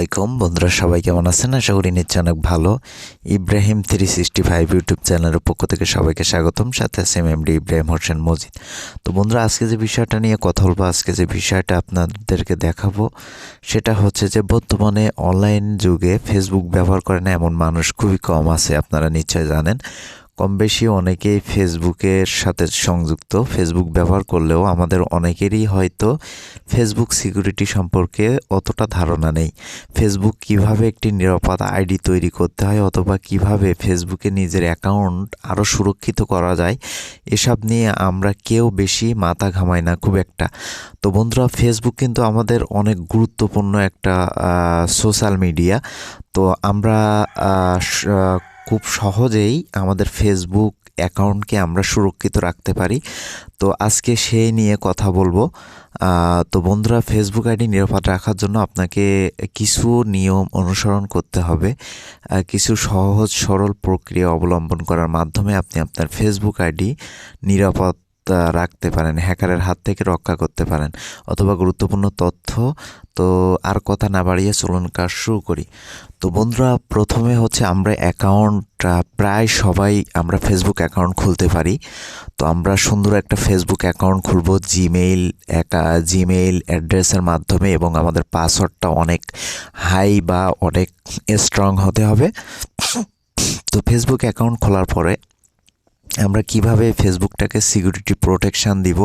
আলাইকুম বন্ধুরা, সবাই কেমন আছেন? আশা করি নিশ্চয় অনেক ভালো। ইব্রাহিম 365 ইউটিউব চ্যানেলের পক্ষ থেকে সবাইকে স্বাগতম। সাথে আছে এমডি ইব্রাহিম হোসেন মজিদ। তো বন্ধুরা, আজকে যে বিষয়টা নিয়ে কথা বলবো, আজকে যে বিষয়টা আপনাদেরকে দেখাবো, সেটা হচ্ছে যে বর্তমানে অনলাইন যুগে ফেসবুক ব্যবহার করে না এমন মানুষ খুবই কম আছে। আপনারা নিশ্চয় জানেন, কম বেশি অনেকেই ফেসবুকের সাথে সংযুক্ত। ফেসবুক ব্যবহার করলেও আমাদের অনেকেরই হয়তো ফেসবুক সিকিউরিটি সম্পর্কে অতটা ধারণা নেই। ফেসবুক কিভাবে একটি নিরাপদ আইডি তৈরি করতে হয়, অথবা কিভাবে ফেসবুকে নিজের অ্যাকাউন্ট আরও সুরক্ষিত করা যায়, এসব নিয়ে আমরা কেউ বেশি মাথা ঘামাই না খুব একটা। তো বন্ধুরা, ফেসবুক কিন্তু আমাদের অনেক গুরুত্বপূর্ণ একটা সোশ্যাল মিডিয়া। তো আমরা খুব সহজেই আমাদের ফেসবুক অ্যাকাউন্টকে আমরা সুরক্ষিত রাখতে পারি। তো আজকে সেই নিয়ে কথা বলবো। তো বন্ধুরা, ফেসবুক আইডি নিরাপদ রাখার জন্য আপনাকে কিছু নিয়ম অনুসরণ করতে হবে। কিছু সহজ সরল প্রক্রিয়া অবলম্বন করার মাধ্যমে আপনি আপনার ফেসবুক আইডি নিরাপদ রাখতে পারেন, হ্যাকারের হাত থেকে রক্ষা করতে পারেন, অথবা গুরুত্বপূর্ণ তথ্য। তো আর কথা না বাড়িয়ে চলুন কাজ শুরু করি। তো বন্ধুরা, প্রথমে হচ্ছে আমরা প্রায় সবাই আমরা ফেসবুক অ্যাকাউন্ট খুলতে পারি। তো আমরা সুন্দর একটা ফেসবুক অ্যাকাউন্ট খুলবো জিমেইল অ্যাড্রেসের মাধ্যমে, এবং আমাদের পাসওয়ার্ডটা অনেক হাই বা অনেক স্ট্রং হতে হবে। তো ফেসবুক অ্যাকাউন্ট খোলার পরে আমরা কিভাবে ফেসবুকটাকে সিকিউরিটি প্রোটেকশান দিব,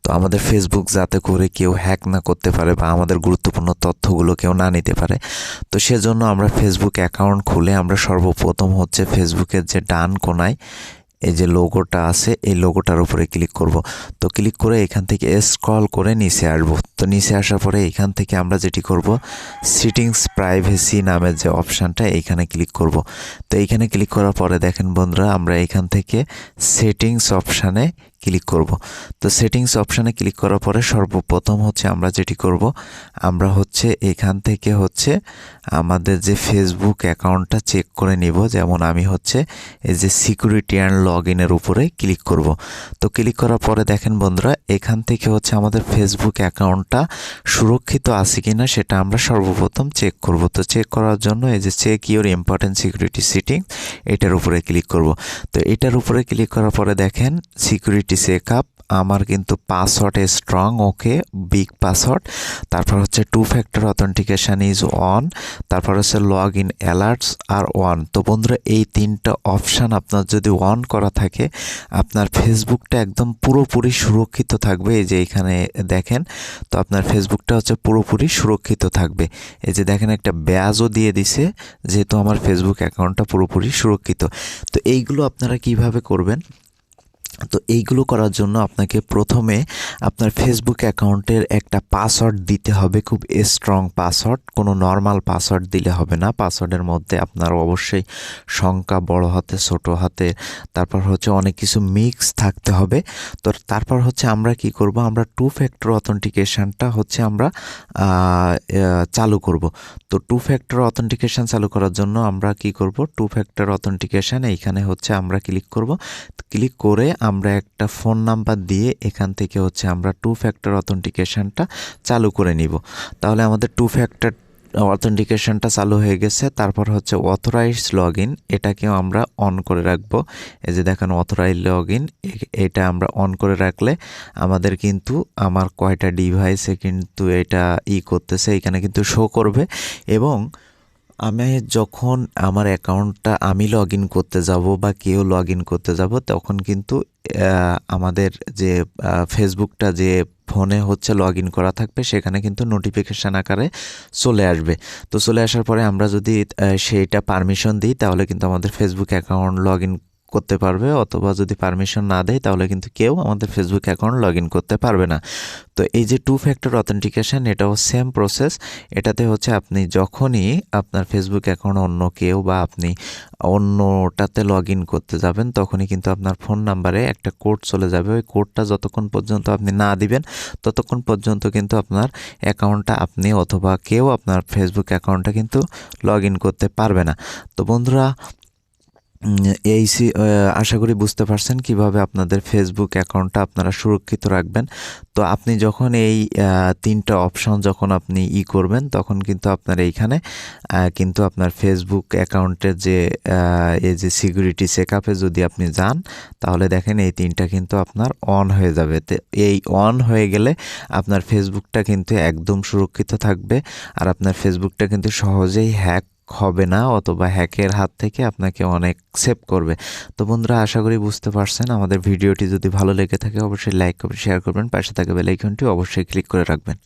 তো আমাদের ফেসবুক যাতে করে কেউ হ্যাক না করতে পারে বা আমাদের গুরুত্বপূর্ণ তথ্যগুলো কেউ না নিতে পারে। তো সেজন্য আমরা ফেসবুক অ্যাকাউন্ট খুলে আমরা সর্বপ্রথম হচ্ছে ফেসবুকের যে ডান কোনায় এই যে লোগোটা আছে, এই লোগোটার উপরে ক্লিক করব। তো ক্লিক করে এখান থেকে স্ক্রল করে নিচে আসবো। তো নিচে আসার পরে এখান থেকে আমরা যেটি করব, সেটিংস প্রাইভেসি নামের যে অপশানটা, এইখানে ক্লিক করব। তো এইখানে ক্লিক করার পরে দেখেন বন্ধুরা, আমরা এখান থেকে সেটিংস অপশানে ক্লিক করব। তো সেটিংস অপশানে ক্লিক করার পরে সর্বপ্রথম হচ্ছে আমরা যেটি করব, আমরা হচ্ছে এখান থেকে হচ্ছে আমাদের যে ফেসবুক অ্যাকাউন্টটা চেক করে নিব। যেমন আমি হচ্ছে এই যে সিকিউরিটি অ্যান্ড লগ ইনের উপরে ক্লিক করব। তো ক্লিক করার পরে দেখেন বন্ধুরা, এখান থেকে হচ্ছে আমাদের ফেসবুক অ্যাকাউন্টটা সুরক্ষিত আছে কিনা সেটা আমরা সর্বপ্রথম চেক করব। তো চেক করার জন্য এই যে check your important security setting, এটার উপরে ক্লিক করব। তো এটার উপরে ক্লিক করার পরে দেখেন সিকিউরিটি চেক আপ, আমার কিন্তু password strong, okay, big password. তারপর হচ্ছে 2 ফ্যাক্টর অথেন্টিকেশন ইজ অন, তারপর হচ্ছে log in alerts are on. তো বন্ধুরা, এই তিনটা অপশান আপনার যদি অন করা থাকে, আপনার ফেসবুকটা একদম পুরোপুরি সুরক্ষিত থাকবে। এই যে এখানে দেখেন, তো আপনার ফেসবুকটা হচ্ছে পুরোপুরি সুরক্ষিত থাকবে। এই যে দেখেন, একটা ব্যাজও দিয়ে দিছে, যেহেতু আমার ফেসবুক অ্যাকাউন্টটা পুরোপুরি সুরক্ষিত। তো এইগুলো আপনারা কিভাবে করবেন? তো এইগুলো করার জন্য আপনাকে প্রথমে আপনার ফেসবুক অ্যাকাউন্টের একটা পাসওয়ার্ড দিতে হবে, খুব স্ট্রং পাসওয়ার্ড। কোনো নর্মাল পাসওয়ার্ড দিলে হবে না। পাসওয়ার্ডের মধ্যে আপনার অবশ্যই সংখ্যা বড় হাতে, ছোট হাতে, তারপর হচ্ছে অনেক কিছু মিক্স থাকতে হবে। তো তারপর হচ্ছে আমরা কি করব, আমরা 2 ফ্যাক্টর অথেন্টিকেশনটা হচ্ছে আমরা চালু করব। তো 2 ফ্যাক্টর অথেন্টিকেশন চালু করার জন্য আমরা কি করব, 2 ফ্যাক্টর অথেন্টিকেশন এইখানে হচ্ছে আমরা ক্লিক করব। ক্লিক করে আমরা একটা ফোন নাম্বার দিয়ে এখান থেকে হচ্ছে আমরা 2 ফ্যাক্টর অথেন্টিকেশনটা চালু করে নিব। তাহলে আমাদের 2 ফ্যাক্টর অথেন্টিকেশনটা চালু হয়ে গেছে। তারপর হচ্ছে অথরাইজড লগ ইন, এটাকেও আমরা অন করে রাখবো। এই যে দেখেন অথরাইজড লগ ইন, এটা আমরা অন করে রাখলে আমাদের কিন্তু আমার কয়টা ডিভাইসে কিন্তু এটা করতেছে, এখানে কিন্তু শো করবে। এবং আমি যখন আমার অ্যাকাউন্টটা আমি লগ ইন করতে যাব বা কেউ লগ ইন করতে যাব, তখন কিন্তু আমাদের যে ফেসবুকটা যে ফোনে হচ্ছে লগ ইন করা থাকবে, সেখানে কিন্তু নোটিফিকেশান আকারে চলে আসবে। তো চলে আসার পরে আমরা যদি সেইটা পারমিশন দিই, তাহলে কিন্তু আমাদের ফেসবুক অ্যাকাউন্ট লগ ইন করতে পারবে, অথবা যদি পারমিশন না দেয় তাহলে কিন্তু কেউ আমাদের ফেসবুক অ্যাকাউন্ট লগ ইন করতে পারবে না। তো এই যে 2 ফ্যাক্টর অথেন্টিকেশন, এটাও সেম প্রসেস। এটাতে হচ্ছে আপনি যখনই আপনার ফেসবুক অ্যাকাউন্ট অন্য কেউ বা আপনি অন্যটাতে লগ ইন করতে যাবেন, তখনই কিন্তু আপনার ফোন নাম্বারে একটা কোড চলে যাবে। ওই কোডটা যতক্ষণ পর্যন্ত আপনি না দিবেন, ততক্ষণ পর্যন্ত কিন্তু আপনার অ্যাকাউন্টটা আপনি অথবা কেউ আপনার ফেসবুক অ্যাকাউন্টটা কিন্তু লগ ইন করতে পারবে না। তো বন্ধুরা, আশা করি বুঝতে পারছেন কিভাবে আপনাদের ফেসবুক অ্যাকাউন্টটা আপনারা সুরক্ষিত রাখবেন। তো আপনি যখন এই ৩টা অপশন যখন আপনি করবেন, তখন কিন্তু আপনার এইখানে কিন্তু আপনার ফেসবুক অ্যাকাউন্টের যে এই যে সিকিউরিটি চেকআপে যদি আপনি যান, তাহলে দেখেন এই ৩টা কিন্তু আপনার অন হয়ে যাবে। তো এই অন হয়ে গেলে আপনার ফেসবুকটা কিন্তু একদম সুরক্ষিত থাকবে, আর আপনার ফেসবুকটা কিন্তু সহজেই হ্যাক হবে না, অথবা হ্যাকের হাত থেকে আপনাকে অনেক সেভ করবে। তো বন্ধুরা, আশা করি বুঝতে পারছেন। আমাদের ভিডিওটি যদি ভালো লেগে থাকে অবশ্যই লাইক করবেন, শেয়ার করবেন, পাশে থাকা বেল আইকনটি অবশ্যই ক্লিক করে রাখবেন।